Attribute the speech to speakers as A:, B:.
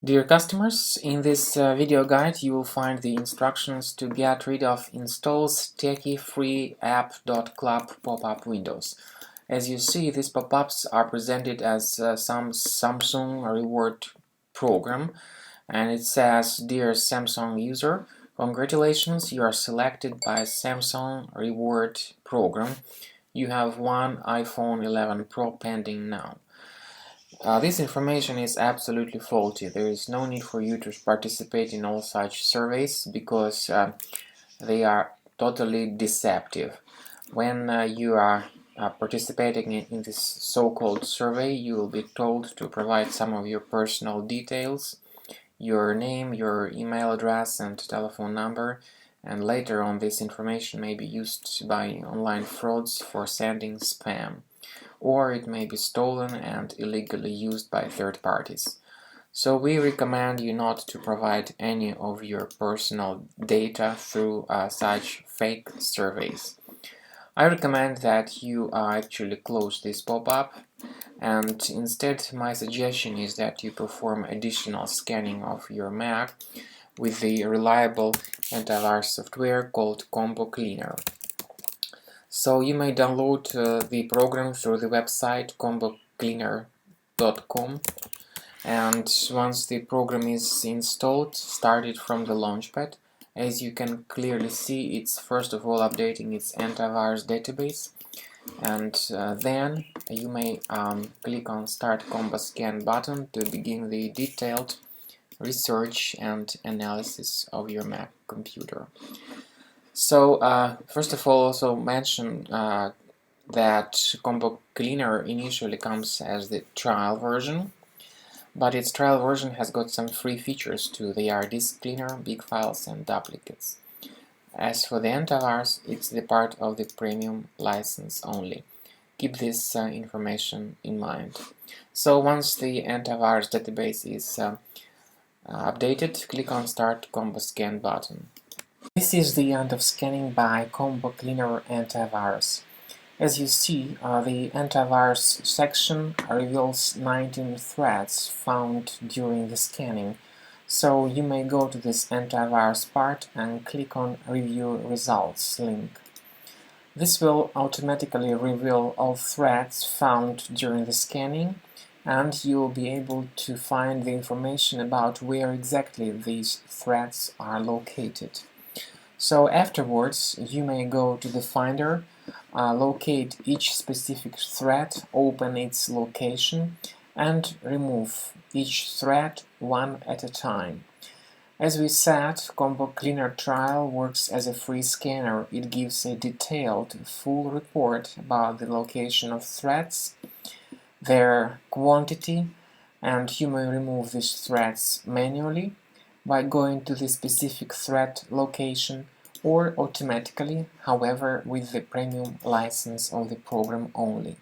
A: Dear customers, in this video guide you will find the instructions to get rid of installs-techie-free-app.club pop-up windows. As you see, these pop-ups are presented as some Samsung reward program, and it says, "Dear Samsung user, congratulations, you are selected by Samsung reward program. You have one iPhone 11 Pro pending now." This information is absolutely faulty. There is no need for you to participate in all such surveys because they are totally deceptive. When you are participating in this so-called survey, you will be told to provide some of your personal details, your name, your email address and telephone number, and later on this information may be used by online frauds for sending spam, or it may be stolen and illegally used by third parties. So we recommend you not to provide any of your personal data through such fake surveys. I recommend that you actually close this pop-up, and instead my suggestion is that you perform additional scanning of your Mac with the reliable antivirus software called Combo Cleaner. So you may download the program through the website combocleaner.com, and once the program is installed, start it from the launchpad. As you can clearly see, it's first of all updating its antivirus database, and then you may click on Start Combo Scan button to begin the detailed research and analysis of your Mac computer. So first of all, also mention that Combo Cleaner initially comes as the trial version, but its trial version has got some free features too. They are disk cleaner, big files and duplicates. As for the antivirus, it's the part of the premium license only. Keep this information in mind. So once the antivirus database is updated, click on Start Combo Scan button. This is the end of scanning by Combo Cleaner Antivirus. As you see, the antivirus section reveals 19 threads found during the scanning, so you may go to this antivirus part and click on Review Results link. This will automatically reveal all threads found during the scanning, and you will be able to find the information about where exactly these threads are located. So afterwards, you may go to the Finder, locate each specific thread, open its location, and remove each thread one at a time. As we said, Combo Cleaner Trial works as a free scanner. It gives a detailed, full report about the location of threads, their quantity, and you may remove these threads manually by going to the specific thread location, or automatically, however, with the premium license of the program only.